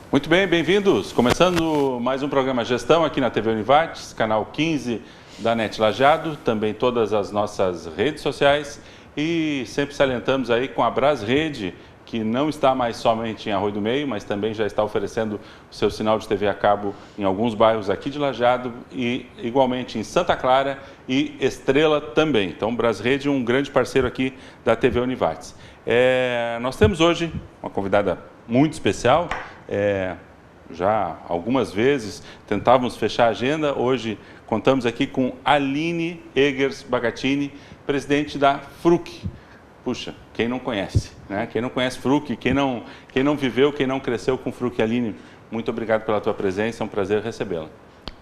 Muito bem, bem-vindos. Começando mais um programa Gestão aqui na TV Univates, canal 15 da NET Lajeado, também todas as nossas redes sociais e sempre salientamos aí com a Brasrede, que não está mais somente em Arroio do Meio, mas também já está oferecendo o seu sinal de TV a cabo em alguns bairros aqui de Lajeado e igualmente em Santa Clara e Estrela também. Então, Brasrede, um grande parceiro aqui da TV Univates. Nós temos hoje uma convidada muito especial. Já algumas vezes tentávamos fechar a agenda, hoje contamos aqui com Aline Eggers Bagatini, presidente da Fruc. Puxa, quem não conhece, né? Quem não conhece Fruc, quem não viveu, quem não cresceu com Fruc. Aline, muito obrigado pela tua presença, é um prazer recebê-la.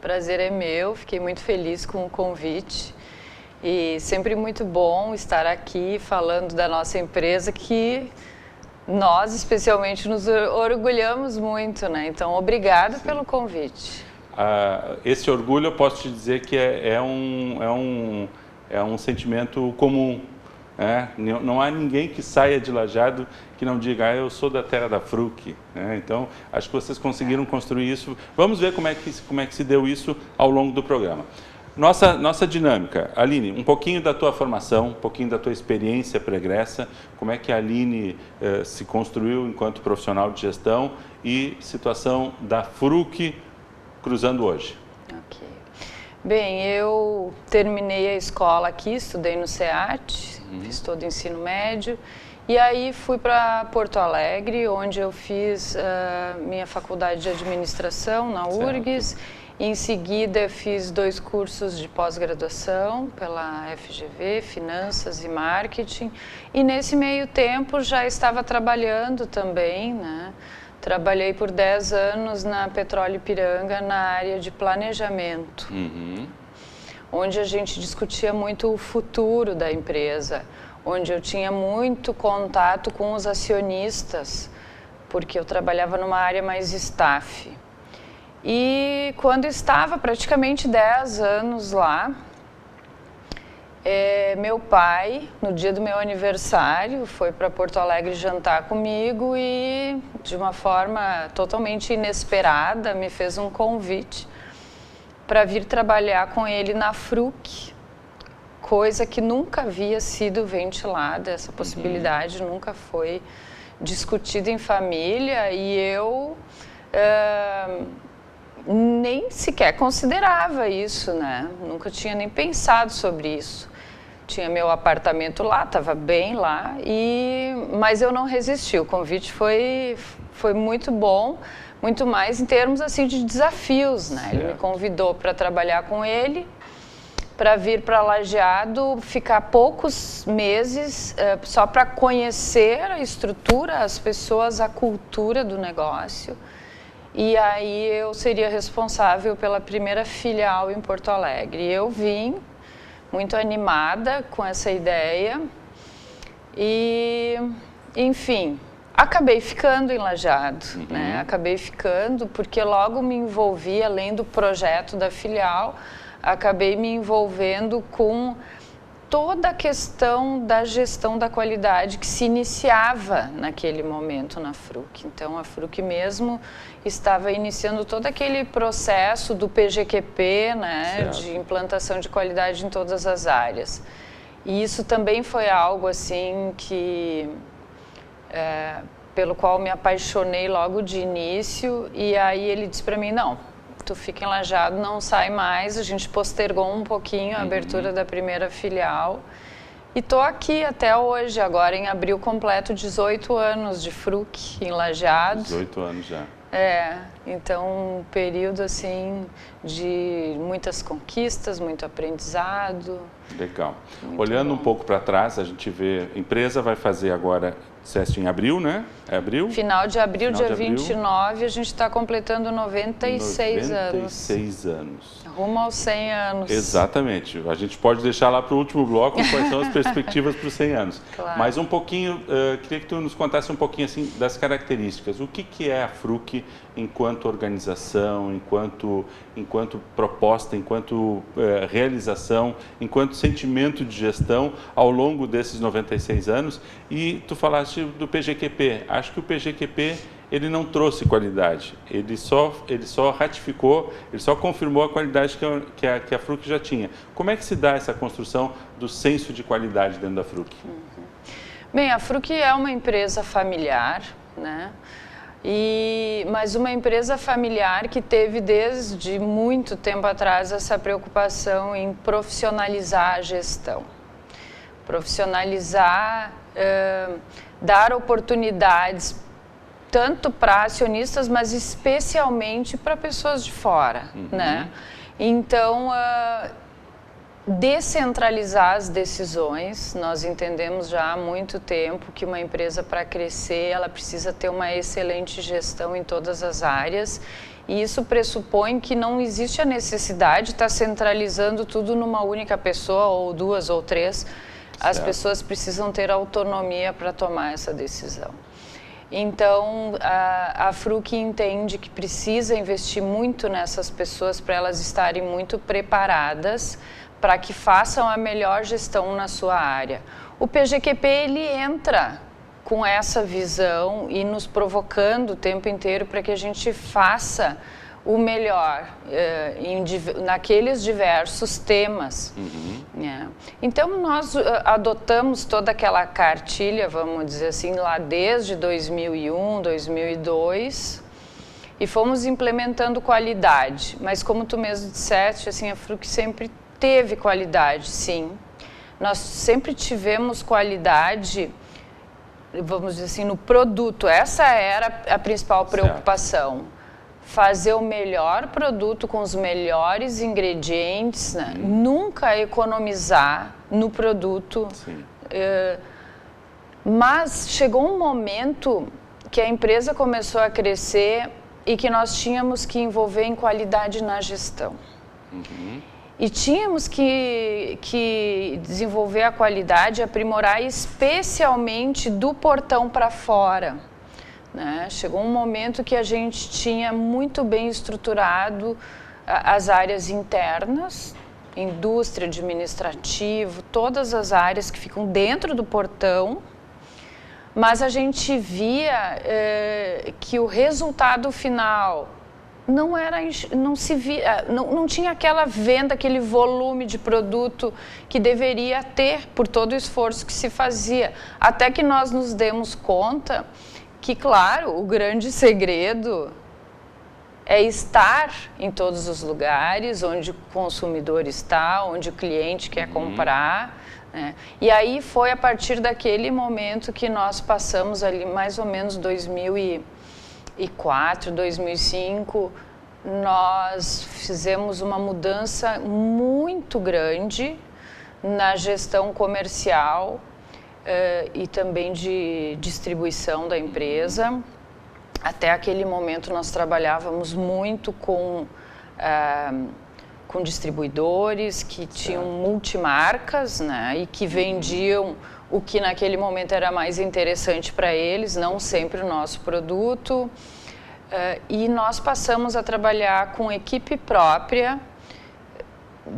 Prazer é meu, fiquei muito feliz com o convite e sempre muito bom estar aqui falando da nossa empresa que nós especialmente nos orgulhamos muito, né? Então, obrigada pelo convite. Esse orgulho eu posso te dizer que é um sentimento comum. Não há ninguém que saia de Lajeado que não diga, eu sou da terra da Fruc. Então, acho que vocês conseguiram construir isso. Vamos ver como é que se deu isso ao longo do programa. Nossa dinâmica. Aline, um pouquinho da tua formação, um pouquinho da tua experiência pregressa, como é que a Aline se construiu enquanto profissional de gestão e situação da Fruc cruzando hoje. Ok. Bem, eu terminei a escola aqui, estudei no SEAT, fiz todo o ensino médio, e aí fui para Porto Alegre, onde eu fiz minha faculdade de administração na URGS. Em seguida, eu fiz 2 cursos de pós-graduação pela FGV, Finanças e Marketing, e nesse meio tempo já estava trabalhando também, né? Trabalhei por 10 anos na Petróleo Ipiranga na área de planejamento, onde a gente discutia muito o futuro da empresa, onde eu tinha muito contato com os acionistas, porque eu trabalhava numa área mais staff. E quando estava praticamente 10 anos lá, meu pai, no dia do meu aniversário, foi para Porto Alegre jantar comigo e, de uma forma totalmente inesperada, me fez um convite para vir trabalhar com ele na Fruc, coisa que nunca havia sido ventilada, essa possibilidade nunca foi discutida em família e eu nem sequer considerava isso, né? Nunca tinha nem pensado sobre isso. Tinha meu apartamento lá, estava bem lá, mas eu não resisti. O convite foi muito bom, muito mais em termos assim de desafios, né? Ele me convidou para trabalhar com ele, para vir para Lajeado, ficar poucos meses só para conhecer a estrutura, as pessoas, a cultura do negócio. E aí eu seria responsável pela primeira filial em Porto Alegre. E eu vim muito animada com essa ideia e, enfim, acabei ficando em Lajeado, né? Acabei ficando porque logo me envolvi, além do projeto da filial, acabei me envolvendo com toda a questão da gestão da qualidade que se iniciava naquele momento na Fruc. Então, a Fruc mesmo estava iniciando todo aquele processo do PGQP, né, de implantação de qualidade em todas as áreas. E isso também foi algo assim que pelo qual me apaixonei logo de início. E aí ele disse para mim, não, tu fica em Lajeado, não sai mais. A gente postergou um pouquinho a abertura da primeira filial. E estou aqui até hoje, agora em abril completo 18 anos de Fruc em Lajeado. 18 anos já. Então um período assim de muitas conquistas, muito aprendizado. Legal. Olhando um pouco para trás, a gente vê, a empresa vai fazer agora, disseste em abril, né? É abril? Final de abril, dia 29, a gente está completando 96 anos. 96 anos. Rumo aos 100 anos. Exatamente. A gente pode deixar lá para o último bloco quais são as perspectivas para os 100 anos. Claro. Mas um pouquinho, queria que tu nos contasse um pouquinho assim das características. O que é a Fruc enquanto organização, enquanto proposta, enquanto realização, enquanto sentimento de gestão ao longo desses 96 anos? E tu falaste do PGQP. Acho que o PGQP ele não trouxe qualidade, ele só ratificou, ele só confirmou a qualidade que a Fruc já tinha. Como é que se dá essa construção do senso de qualidade dentro da Fruc? Bem, a Fruc é uma empresa familiar, né? Mas uma empresa familiar que teve desde muito tempo atrás essa preocupação em profissionalizar a gestão. Profissionalizar, dar oportunidades tanto para acionistas, mas especialmente para pessoas de fora, né? Então, descentralizar as decisões. Nós entendemos já há muito tempo que uma empresa, para crescer, ela precisa ter uma excelente gestão em todas as áreas, e isso pressupõe que não existe a necessidade de estar centralizando tudo numa única pessoa, ou duas ou três. As pessoas precisam ter autonomia para tomar essa decisão. Então, a Fruc entende que precisa investir muito nessas pessoas para elas estarem muito preparadas para que façam a melhor gestão na sua área. O PGQP, ele entra com essa visão e nos provocando o tempo inteiro para que a gente faça o melhor naqueles diversos temas. Então, nós adotamos toda aquela cartilha, vamos dizer assim, lá desde 2001, 2002, e fomos implementando qualidade. Mas, como tu mesmo disseste, assim, a Fruc sempre teve qualidade, sim. Nós sempre tivemos qualidade, vamos dizer assim, no produto. Essa era a principal preocupação. Fazer o melhor produto com os melhores ingredientes, né? Nunca economizar no produto. Mas chegou um momento que a empresa começou a crescer e que nós tínhamos que envolver em qualidade na gestão. E tínhamos que desenvolver a qualidade, aprimorar especialmente do portão para fora. Né? Chegou um momento que a gente tinha muito bem estruturado as áreas internas, indústria, administrativo, todas as áreas que ficam dentro do portão, mas a gente via que o resultado final não tinha aquela venda, aquele volume de produto que deveria ter por todo o esforço que se fazia. Até que nós nos demos conta que, claro, o grande segredo é estar em todos os lugares onde o consumidor está, onde o cliente quer comprar. Né? E aí foi a partir daquele momento que nós passamos ali mais ou menos 2004, 2005, nós fizemos uma mudança muito grande na gestão comercial e também de distribuição da empresa. Até aquele momento nós trabalhávamos muito com distribuidores que tinham multimarcas, né, e que vendiam o que naquele momento era mais interessante para eles, não sempre o nosso produto. E nós passamos a trabalhar com equipe própria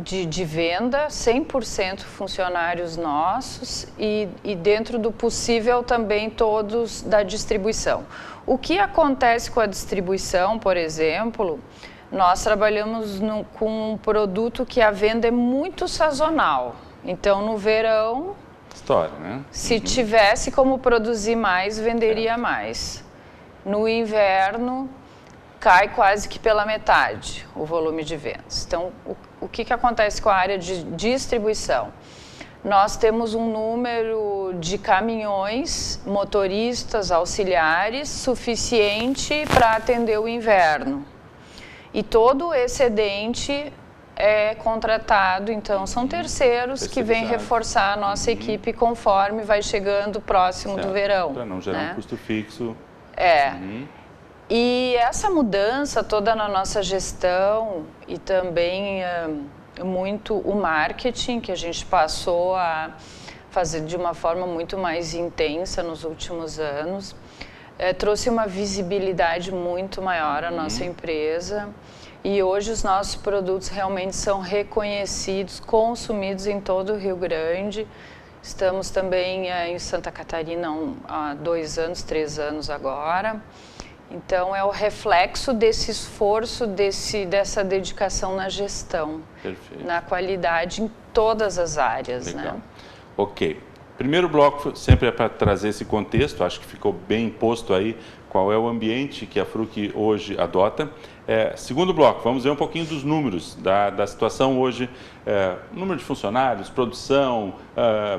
de venda, 100% funcionários nossos e dentro do possível também todos da distribuição. O que acontece com a distribuição, por exemplo, nós trabalhamos com um produto que a venda é muito sazonal. Então, no verão, né? Se tivesse como produzir mais, venderia mais. No inverno, cai quase que pela metade o volume de vendas. Então, o que acontece com a área de distribuição? Nós temos um número de caminhões, motoristas, auxiliares, suficiente para atender o inverno. E todo o excedente é contratado, então são terceiros que vêm reforçar a nossa equipe conforme vai chegando próximo do verão. Para não gerar um custo fixo. E essa mudança toda na nossa gestão e também muito o marketing, que a gente passou a fazer de uma forma muito mais intensa nos últimos anos, trouxe uma visibilidade muito maior à nossa empresa. E hoje os nossos produtos realmente são reconhecidos, consumidos em todo o Rio Grande. Estamos também em Santa Catarina há 2 anos, 3 anos agora. Então, é o reflexo desse esforço, dessa dedicação na gestão, Perfeito. na qualidade em todas as áreas. Legal. Né? Ok. Primeiro bloco sempre é para trazer esse contexto, acho que ficou bem posto aí qual é o ambiente que a Fruc hoje adota. Segundo bloco, vamos ver um pouquinho dos números da situação hoje, número de funcionários, produção,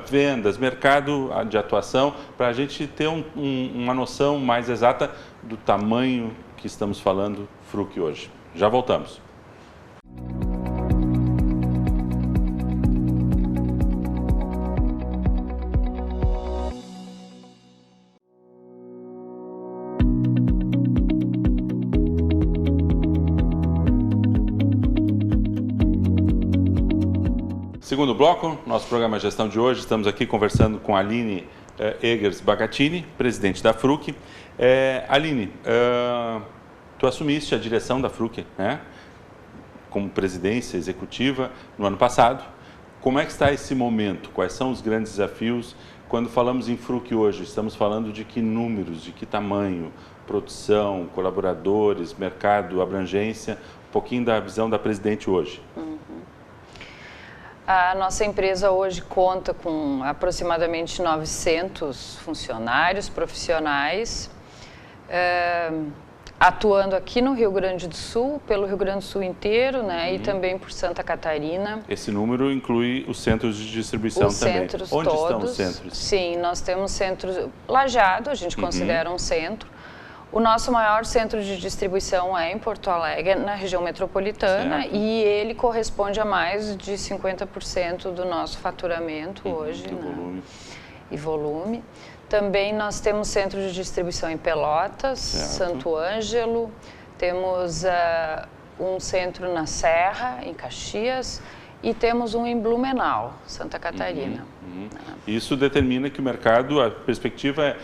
vendas, mercado de atuação, para a gente ter uma noção mais exata do tamanho que estamos falando Fruc hoje. Já voltamos. Segundo bloco, nosso programa Gestão de hoje, estamos aqui conversando com a Aline Egers Bagatini, presidente da Fruc. Aline, tu assumiste a direção da Fruc, né, como presidência executiva no ano passado. Como é que está esse momento? Quais são os grandes desafios? Quando falamos em Fruc hoje, estamos falando de que números, de que tamanho, produção, colaboradores, mercado, abrangência, um pouquinho da visão da presidente hoje. A nossa empresa hoje conta com aproximadamente 900 funcionários profissionais, atuando aqui no Rio Grande do Sul, pelo Rio Grande do Sul inteiro, né, e também por Santa Catarina. Esse número inclui os centros de distribuição os também. Centros Onde todos, estão os centros? Sim, nós temos centros... Lajeado, a gente considera um centro. O nosso maior centro de distribuição é em Porto Alegre, na região metropolitana, certo. e ele corresponde a mais de 50% do nosso faturamento hoje. Do volume. E volume. Também nós temos centro de distribuição em Pelotas, certo. Santo Ângelo, temos um centro na Serra, em Caxias, e temos um em Blumenau, Santa Catarina. Isso determina que o mercado, a perspectiva é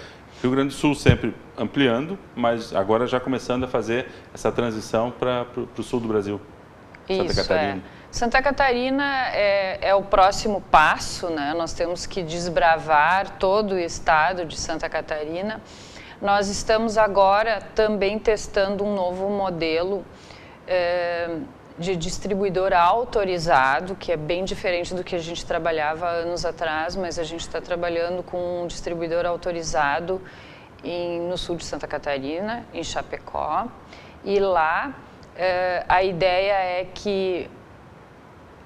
Rio Grande do Sul sempre ampliando, mas agora já começando a fazer essa transição para o sul do Brasil. Santa Catarina. Santa Catarina é o próximo passo, né? Nós temos que desbravar todo o estado de Santa Catarina. Nós estamos agora também testando um novo modelo de distribuidor autorizado, que é bem diferente do que a gente trabalhava anos atrás, mas a gente está trabalhando com um distribuidor autorizado no sul de Santa Catarina, em Chapecó, e lá a ideia é que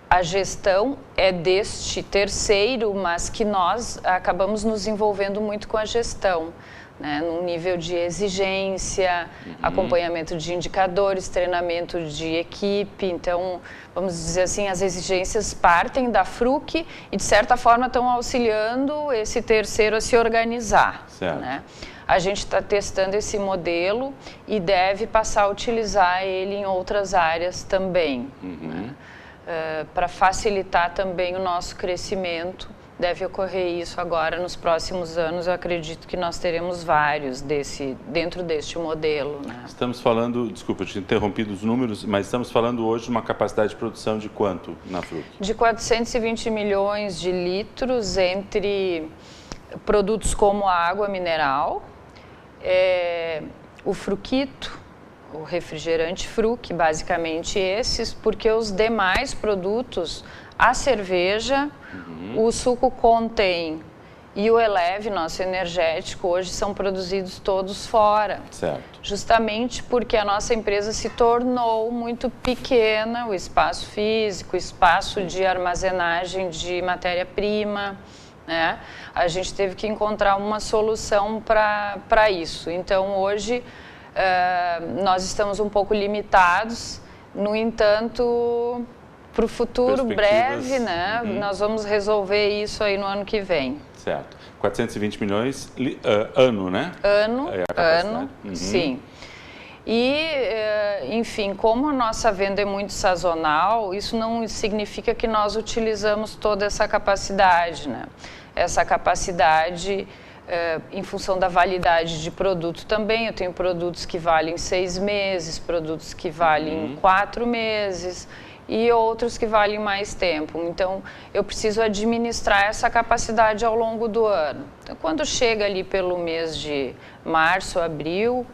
a gestão é deste terceiro, mas que nós acabamos nos envolvendo muito com a gestão, né, num nível de exigência, acompanhamento de indicadores, treinamento de equipe. Então, vamos dizer assim, as exigências partem da Fruc e, de certa forma, estão auxiliando esse terceiro a se organizar. Certo. Né? A gente está testando esse modelo e deve passar a utilizar ele em outras áreas também, né? Para facilitar também o nosso crescimento. Deve ocorrer isso agora nos próximos anos. Eu acredito que nós teremos vários dentro deste modelo. Né? Estamos falando, desculpa, eu te interrompi dos números, mas estamos falando hoje de uma capacidade de produção de quanto na Fruc? De 420 milhões de litros entre produtos como a água mineral, o fruquito, o refrigerante Fruc, basicamente esses, porque os demais produtos, a cerveja, o suco contém e o Eleve, nosso energético, hoje são produzidos todos fora. Certo. Justamente porque a nossa empresa se tornou muito pequena, o espaço físico, o espaço de armazenagem de matéria-prima, né? A gente teve que encontrar uma solução para isso. Então, hoje, nós estamos um pouco limitados, no entanto, para o futuro breve, né, nós vamos resolver isso aí no ano que vem. Certo. 420 milhões ano, né? Ano, sim. E, enfim, como a nossa venda é muito sazonal, isso não significa que nós utilizamos toda essa capacidade, né? Essa capacidade, em função da validade de produto também, eu tenho produtos que valem 6 meses, produtos que valem 4 meses e outros que valem mais tempo. Então, eu preciso administrar essa capacidade ao longo do ano. Então, quando chega ali pelo mês de março, abril,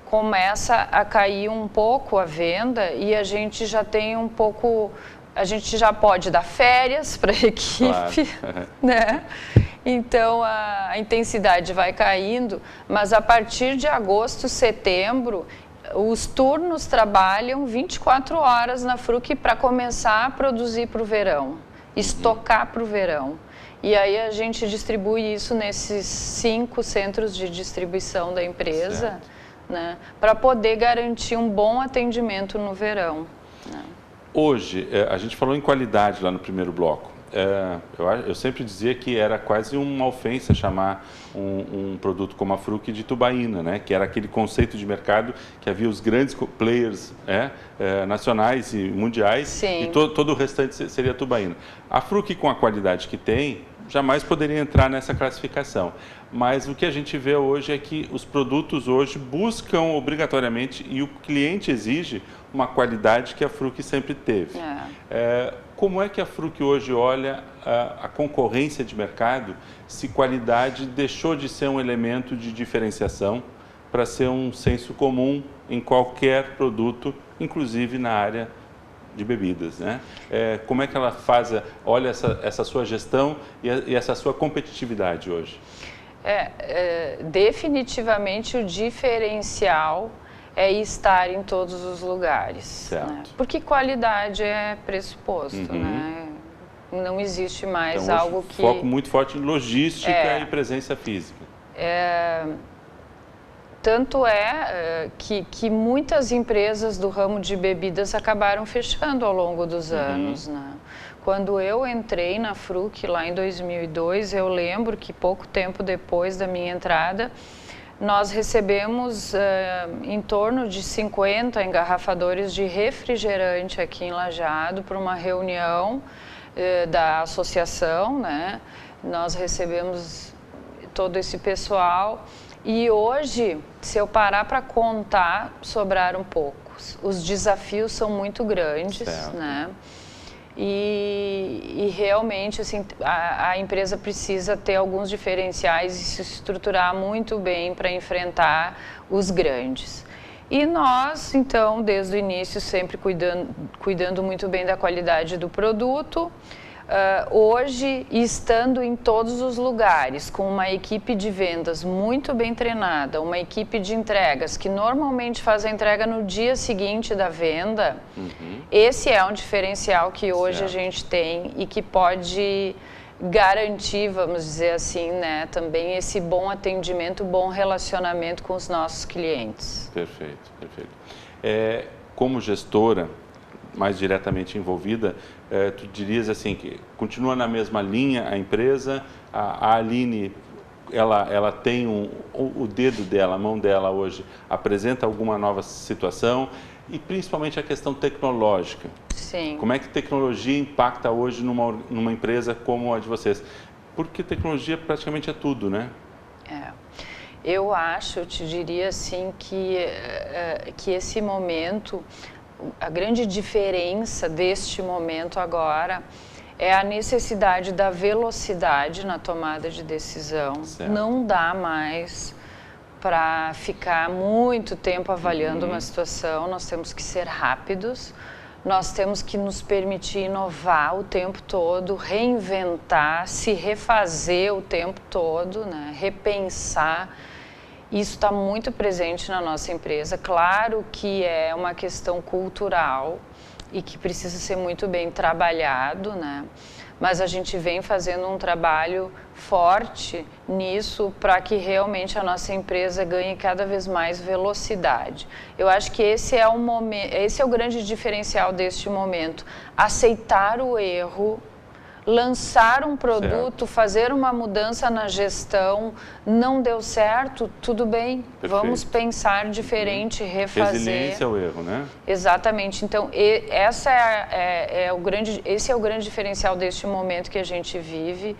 começa a cair um pouco a venda e a gente já tem um pouco, a gente já pode dar férias para a equipe, claro. Né? Então a intensidade vai caindo, mas a partir de agosto, setembro, os turnos trabalham 24 horas na Fruc para começar a produzir para o verão, estocar para o verão. E aí a gente distribui isso nesses 5 centros de distribuição da empresa, né, para poder garantir um bom atendimento no verão. Né. Hoje, a gente falou em qualidade lá no primeiro bloco. Eu sempre dizia que era quase uma ofensa chamar um produto como a Fruc de tubaína, né? Que era aquele conceito de mercado que havia os grandes players nacionais e mundiais. Sim. E todo o restante seria tubaína. A Fruc, com a qualidade que tem, jamais poderia entrar nessa classificação. Mas o que a gente vê hoje é que os produtos hoje buscam obrigatoriamente, e o cliente exige, uma qualidade que a Fruc sempre teve. Como é que a Fruc hoje olha a concorrência de mercado, se qualidade deixou de ser um elemento de diferenciação para ser um senso comum em qualquer produto, inclusive na área de bebidas, né? Como é que ela olha essa sua gestão e essa sua competitividade hoje? Definitivamente o diferencial é estar em todos os lugares, né? Porque qualidade é pressuposto, né? Não existe mais então, algo que... foco muito forte em logística e presença física. Tanto que muitas empresas do ramo de bebidas acabaram fechando ao longo dos anos, né? Quando eu entrei na Fruc lá em 2002, eu lembro que pouco tempo depois da minha entrada, nós recebemos em torno de 50 engarrafadores de refrigerante aqui em Lajeado para uma reunião da associação, né? Nós recebemos todo esse pessoal e hoje, se eu parar para contar, sobraram poucos. Os desafios são muito grandes, né? E realmente assim, a empresa precisa ter alguns diferenciais e se estruturar muito bem para enfrentar os grandes. E nós, então, desde o início, sempre cuidando muito bem da qualidade do produto. Hoje, estando em todos os lugares, com uma equipe de vendas muito bem treinada, uma equipe de entregas que normalmente faz a entrega no dia seguinte da venda, esse é um diferencial que hoje a gente tem e que pode garantir, vamos dizer assim, né, também esse bom atendimento, bom relacionamento com os nossos clientes. Perfeito, perfeito. Como gestora, mais diretamente envolvida, tu dirias assim que continua na mesma linha a empresa, a Aline, ela tem o dedo dela, a mão dela hoje, apresenta alguma nova situação e principalmente a questão tecnológica. Sim. Como é que tecnologia impacta hoje numa empresa como a de vocês? Porque tecnologia praticamente é tudo, né? Eu te diria assim que esse momento, a grande diferença deste momento agora é a necessidade da velocidade na tomada de decisão. Certo. Não dá mais para ficar muito tempo avaliando uma situação, nós temos que ser rápidos, nós temos que nos permitir inovar o tempo todo, reinventar, se refazer o tempo todo, né? Repensar. Isso está muito presente na nossa empresa. Claro que é uma questão cultural e que precisa ser muito bem trabalhado, né? Mas a gente vem fazendo um trabalho forte nisso para que realmente a nossa empresa ganhe cada vez mais velocidade. Eu acho que esse é o grande diferencial deste momento. Aceitar o erro, lançar um produto, fazer uma mudança na gestão, não deu certo, tudo bem, vamos pensar diferente, refazer. Resiliência ao erro, né? Exatamente, então esse é o grande diferencial deste momento que a gente vive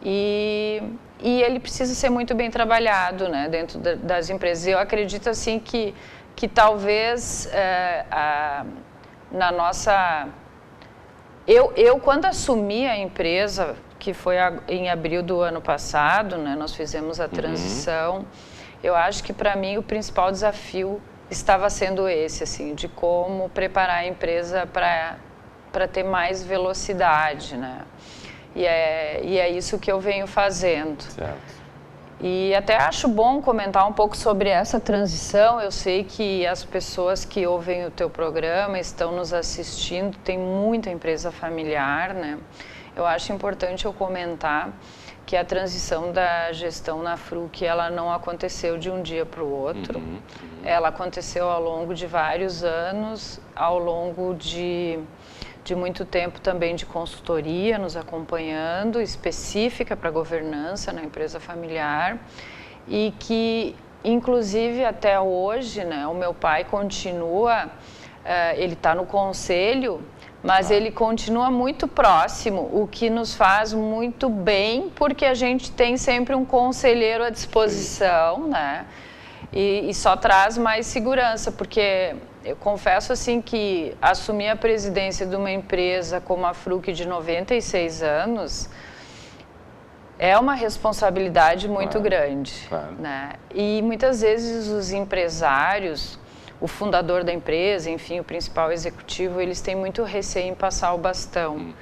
e ele precisa ser muito bem trabalhado, né, dentro das empresas. Eu acredito assim que talvez na nossa... Eu, quando assumi a empresa, que foi em abril do ano passado, né, nós fizemos a transição, eu acho que para mim o principal desafio estava sendo esse, assim, de como preparar a empresa para ter mais velocidade, né? E é isso que eu venho fazendo. Certo. E até acho bom comentar um pouco sobre essa transição. Eu sei que as pessoas que ouvem o teu programa estão nos assistindo, tem muita empresa familiar, né? Eu acho importante eu comentar que a transição da gestão na Fruc, ela não aconteceu de um dia para o outro. Ela aconteceu ao longo de vários anos, ao longo de muito tempo também de consultoria, nos acompanhando, específica para governança na empresa familiar, e que, inclusive, até hoje, né, o meu pai continua, ele está no conselho, mas ele continua muito próximo, o que nos faz muito bem, porque a gente tem sempre um conselheiro à disposição, né? E só traz mais segurança, porque eu confesso assim que assumir a presidência de uma empresa como a Fruc de 96 anos é uma responsabilidade muito grande, né? E muitas vezes os empresários, o fundador da empresa, enfim, o principal executivo, eles têm muito receio em passar o bastão.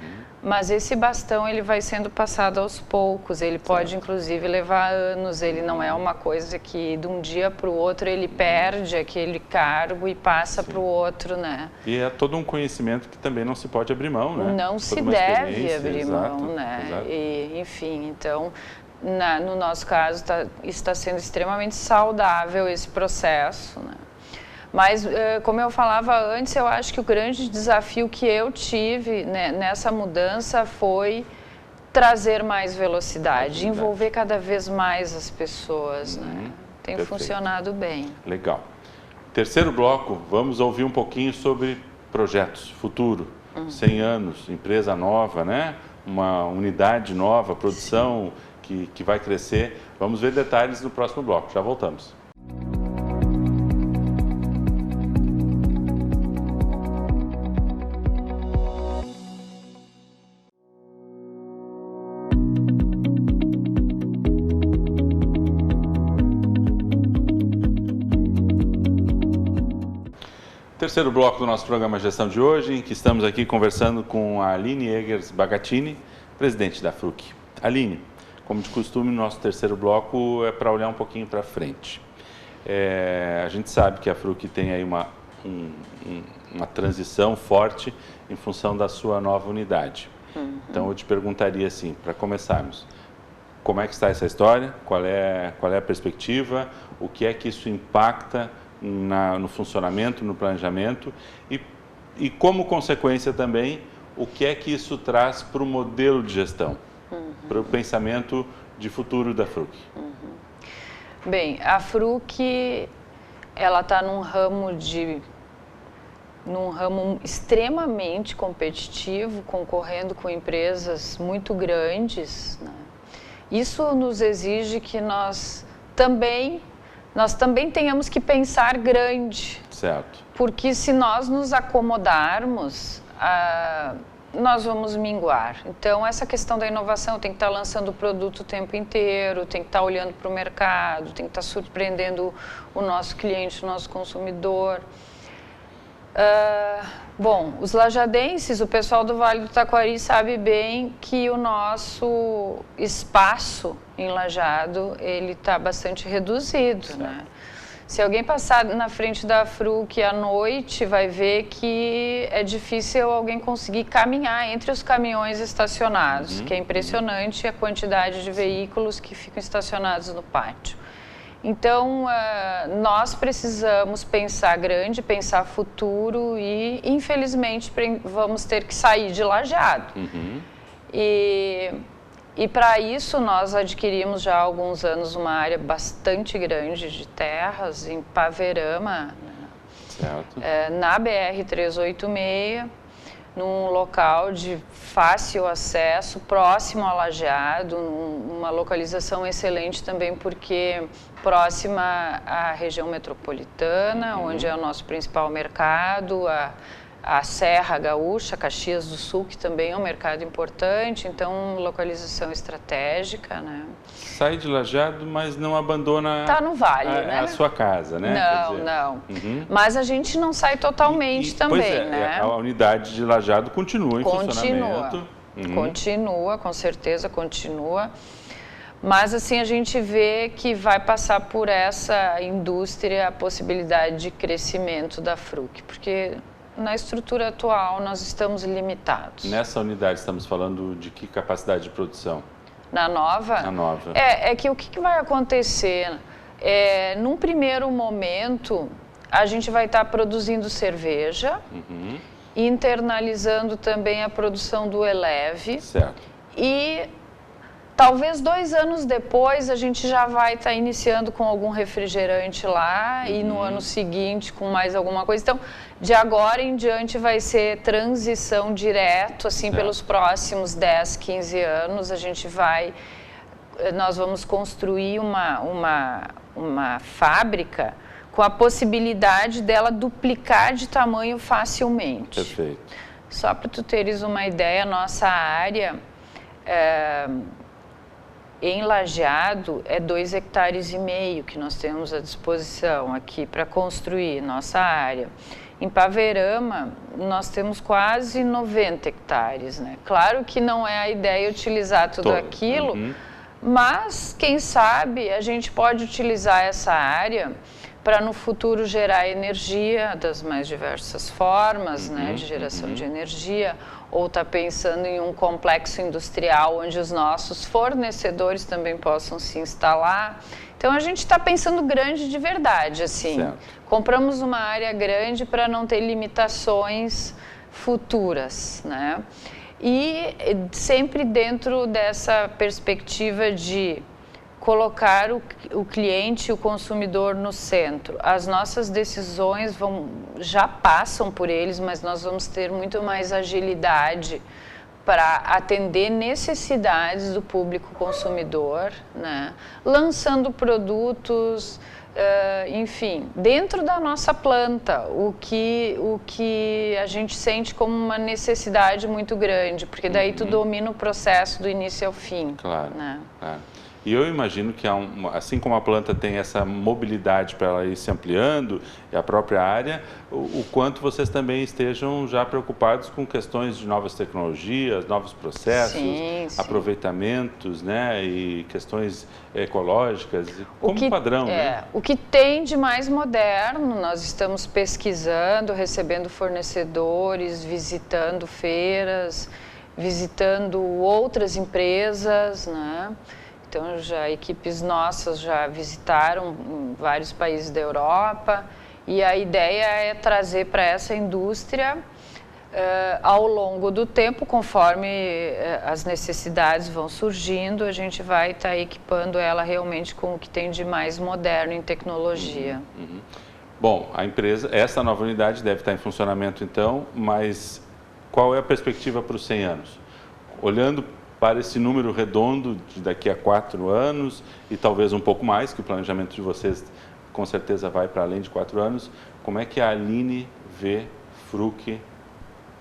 Mas esse bastão, ele vai sendo passado aos poucos, ele pode inclusive levar anos, ele não é uma coisa que de um dia para o outro ele perde aquele cargo e passa para o outro, né? E é todo um conhecimento que também não se pode abrir mão, né? Não se deve abrir mão, né? E, enfim, então, no nosso caso, está sendo extremamente saudável esse processo, né? Mas, como eu falava antes, eu acho que o grande desafio que eu tive, né, nessa mudança foi trazer mais velocidade, envolver cada vez mais as pessoas, né? Tem funcionado bem. Legal. Terceiro bloco, vamos ouvir um pouquinho sobre projetos, futuro, 100 anos, empresa nova, né? Uma unidade nova, produção que vai crescer. Vamos ver detalhes no próximo bloco, já voltamos. Terceiro bloco do nosso programa Gestão de hoje, em que estamos aqui conversando com a Aline Eggers Bagatini, presidente da Fruc. Aline, como de costume, nosso terceiro bloco é para olhar um pouquinho para frente. A gente sabe que a Fruc tem aí uma transição forte em função da sua nova unidade. Então eu te perguntaria assim, para começarmos, como é que está essa história? Qual é a perspectiva? O que é que isso impacta no funcionamento, no planejamento e como consequência também, o que é que isso traz para o modelo de gestão, para o pensamento de futuro da Fruc? Bem, a Fruc, ela está num ramo extremamente competitivo, concorrendo com empresas muito grandes, né? Isso nos exige que nós também tenhamos que pensar grande. Certo. Porque se nós nos acomodarmos, nós vamos minguar. Então, essa questão da inovação tem que estar lançando o produto o tempo inteiro, tem que estar olhando para o mercado, tem que estar surpreendendo o nosso cliente, o nosso consumidor. Bom, os lajadenses, o pessoal do Vale do Taquari sabe bem que o nosso espaço em Lajeado, ele está bastante reduzido, né? Se alguém passar na frente da Fruc à noite, vai ver que é difícil alguém conseguir caminhar entre os caminhões estacionados, que é impressionante a quantidade de veículos que ficam estacionados no pátio. Então, nós precisamos pensar grande, pensar futuro e, infelizmente, vamos ter que sair de Lajeado. E para isso, nós adquirimos já há alguns anos uma área bastante grande de terras em Paverama, na BR-386, num local de fácil acesso, próximo a Lajeado, uma localização excelente também porque próxima à região metropolitana, onde é o nosso principal mercado, a Serra Gaúcha, Caxias do Sul, que também é um mercado importante, então localização estratégica, né? Sai de Lajeado, mas não abandona Tá no vale, né? a sua casa, né? Não, não. Mas a gente não sai totalmente também, pois é, né? A unidade de Lajeado continua em funcionamento. Continua, com certeza continua. Mas assim, a gente vê que vai passar por essa indústria a possibilidade de crescimento da Fruc, porque na estrutura atual nós estamos limitados. Nessa unidade estamos falando de que capacidade de produção? Na nova? Na nova. É que o que vai acontecer? Num primeiro momento, a gente vai estar produzindo cerveja, internalizando também a produção do Eleve. Certo. E talvez 2 anos depois a gente já vai estar iniciando com algum refrigerante lá e no ano seguinte com mais alguma coisa. Então, de agora em diante vai ser transição direto, assim, pelos próximos 10, 15 anos. Nós vamos construir uma fábrica com a possibilidade dela duplicar de tamanho facilmente. Perfeito. Só para tu teres uma ideia, a nossa área em Lajeado é 2,5 hectares que nós temos à disposição aqui para construir nossa área. Em Paverama, nós temos quase 90 hectares, né? Claro que não é a ideia utilizar tudo aquilo, mas, quem sabe, a gente pode utilizar essa área para, no futuro, gerar energia das mais diversas formas, né, de geração de energia, ou está pensando em um complexo industrial onde os nossos fornecedores também possam se instalar. Então, a gente está pensando grande de verdade, assim. Certo. Compramos uma área grande para não ter limitações futuras, né? E sempre dentro dessa perspectiva de colocar o cliente e o consumidor no centro. As nossas decisões já passam por eles, mas nós vamos ter muito mais agilidade para atender necessidades do público consumidor, né? Lançando produtos, enfim, dentro da nossa planta, o que a gente sente como uma necessidade muito grande, porque daí tu domina o processo do início ao fim. Claro, né? Claro. E eu imagino que, assim como a planta tem essa mobilidade para ela ir se ampliando, e a própria área, o quanto vocês também estejam já preocupados com questões de novas tecnologias, novos processos, aproveitamentos, né, e questões ecológicas, como padrão. Né? O que tem de mais moderno, nós estamos pesquisando, recebendo fornecedores, visitando feiras, visitando outras empresas, né? Então, equipes nossas já visitaram vários países da Europa e a ideia é trazer para essa indústria, ao longo do tempo, conforme as necessidades vão surgindo, a gente vai estar equipando ela realmente com o que tem de mais moderno em tecnologia. Bom, a empresa, essa nova unidade deve estar em funcionamento então, mas qual é a perspectiva para os 100 anos? Olhando para esse número redondo de daqui a 4 anos e talvez um pouco mais, que o planejamento de vocês com certeza vai para além de 4 anos, como é que a Aline vê Fruc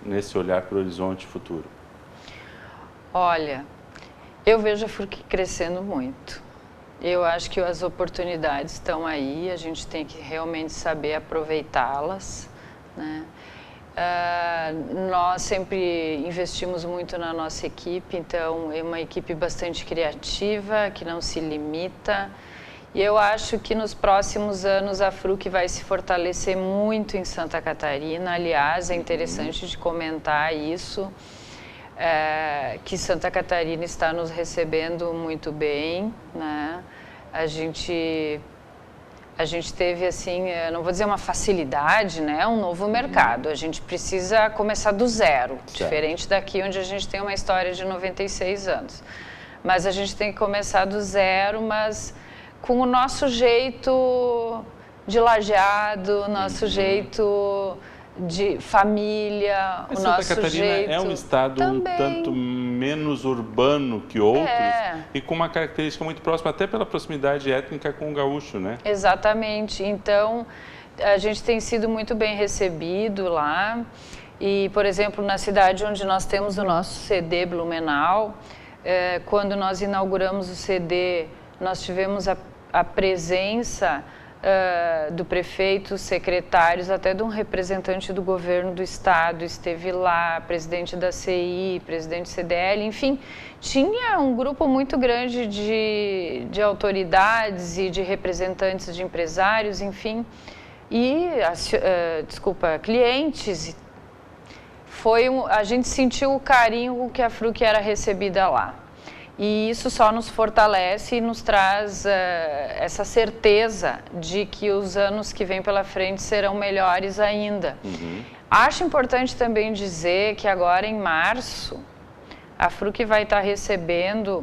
nesse olhar para o horizonte futuro? Olha, eu vejo a Fruc crescendo muito. Eu acho que as oportunidades estão aí, a gente tem que realmente saber aproveitá-las, né? Nós sempre investimos muito na nossa equipe, então é uma equipe bastante criativa, que não se limita. E eu acho que nos próximos anos a Fruc vai se fortalecer muito em Santa Catarina. Aliás, é interessante de comentar isso, que Santa Catarina está nos recebendo muito bem, né? A gente teve, assim, não vou dizer uma facilidade, né? Um novo mercado. A gente precisa começar do zero, diferente daqui onde a gente tem uma história de 96 anos. Mas a gente tem que começar do zero, mas com o nosso jeito de lajeado, nosso jeito de família, Mas o Santa nosso Catarina jeito... é um estado um tanto menos urbano que outros e com uma característica muito próxima, até pela proximidade étnica com o gaúcho, né? Exatamente. Então, a gente tem sido muito bem recebido lá E, por exemplo, na cidade onde nós temos o nosso CD Blumenau, quando nós inauguramos o CD, nós tivemos a presença do prefeito, secretários, até de um representante do governo do estado, esteve lá, presidente da CI, presidente do CDL, enfim, tinha um grupo muito grande de autoridades e de representantes de empresários, enfim, e, clientes. A gente sentiu o carinho com que a Fruc era recebida lá. E isso só nos fortalece e nos traz essa certeza de que os anos que vêm pela frente serão melhores ainda. Uhum. Acho importante também dizer que agora, em março, a Fruc vai estar recebendo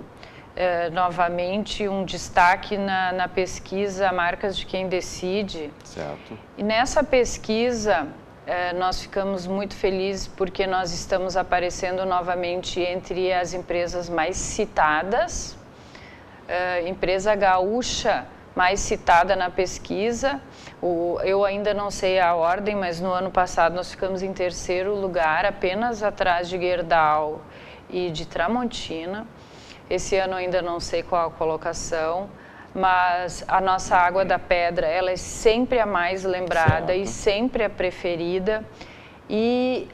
novamente um destaque na pesquisa Marcas de Quem Decide. Certo. E nessa pesquisa, nós ficamos muito felizes porque nós estamos aparecendo novamente entre as empresas mais citadas, empresa gaúcha mais citada na pesquisa. Eu ainda não sei a ordem, mas no ano passado nós ficamos em 3º lugar, apenas atrás de Gerdau e de Tramontina. Esse ano ainda não sei qual a colocação, mas a nossa Água da Pedra, ela é sempre a mais lembrada, certo, e sempre a preferida. E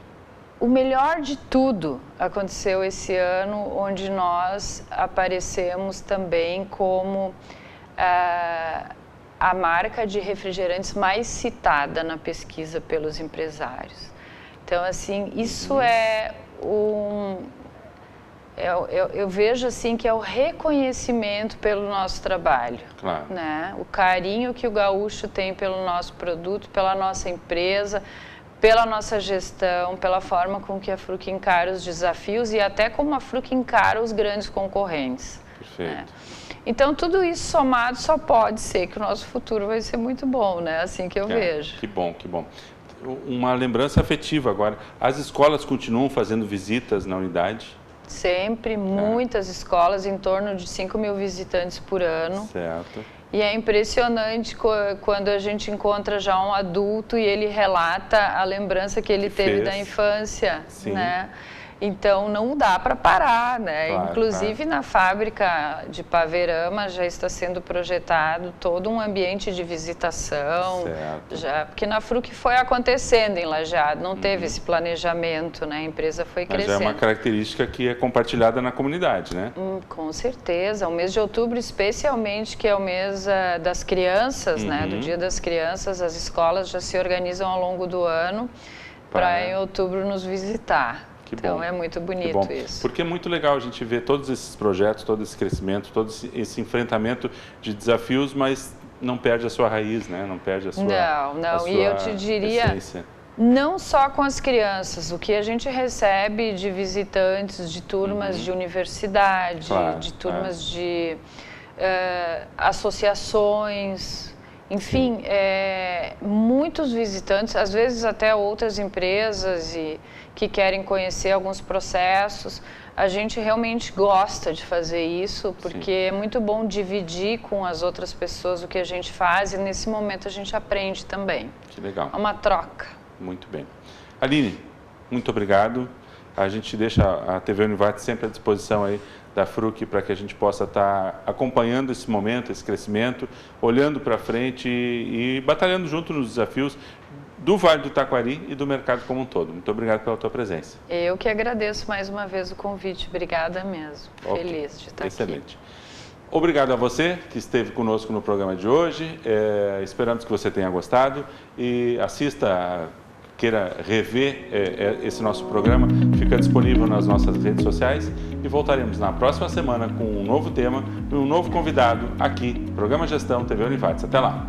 o melhor de tudo aconteceu esse ano, onde nós aparecemos também como a marca de refrigerantes mais citada na pesquisa pelos empresários. Então, assim, isso é eu vejo assim que é o reconhecimento pelo nosso trabalho, claro, né? O carinho que o gaúcho tem pelo nosso produto, pela nossa empresa, pela nossa gestão, pela forma com que a Fruc encara os desafios e até como a Fruc encara os grandes concorrentes. Perfeito. Né? Então, tudo isso somado só pode ser que o nosso futuro vai ser muito bom, né? Assim que eu vejo. Que bom, que bom. Uma lembrança afetiva agora. As escolas continuam fazendo visitas na unidade? Sempre, muitas escolas, em torno de 5.000 visitantes por ano. Certo. E é impressionante quando a gente encontra já um adulto e ele relata a lembrança que ele teve da infância, sim, né? Então, não dá para parar, né? Claro, inclusive, na fábrica de Paverama já está sendo projetado todo um ambiente de visitação. Certo. Porque na Fruc foi acontecendo em Lajeado, não teve esse planejamento, né? A empresa foi crescendo. Mas já é uma característica que é compartilhada na comunidade, né? Com certeza. O mês de outubro, especialmente, que é o mês das crianças, né? Do Dia das Crianças, as escolas já se organizam ao longo do ano para em outubro nos visitar. Então é muito bonito isso. Porque é muito legal a gente ver todos esses projetos, todo esse crescimento, todo esse enfrentamento de desafios, mas não perde a sua raiz, né? Não perde a sua Não. E eu te diria, essência. Não só com as crianças, o que a gente recebe de visitantes de turmas de universidade, claro, de turmas de associações, enfim, muitos visitantes, às vezes até outras empresas que querem conhecer alguns processos. A gente realmente gosta de fazer isso, porque é muito bom dividir com as outras pessoas o que a gente faz e nesse momento a gente aprende também. Que legal. É uma troca. Muito bem. Aline, muito obrigado. A gente deixa a TV Univate sempre à disposição aí da Fruc para que a gente possa estar acompanhando esse momento, esse crescimento, olhando para frente e batalhando junto nos desafios do Vale do Taquari e do mercado como um todo. Muito obrigado pela tua presença. Eu que agradeço mais uma vez o convite. Obrigada mesmo. Okay. Feliz de estar Excelente. Obrigado a você que esteve conosco no programa de hoje. Esperamos que você tenha gostado e assista, queira rever esse nosso programa. Fica disponível nas nossas redes sociais e voltaremos na próxima semana com um novo tema e um novo convidado aqui, Programa Gestão TV Univates. Até lá!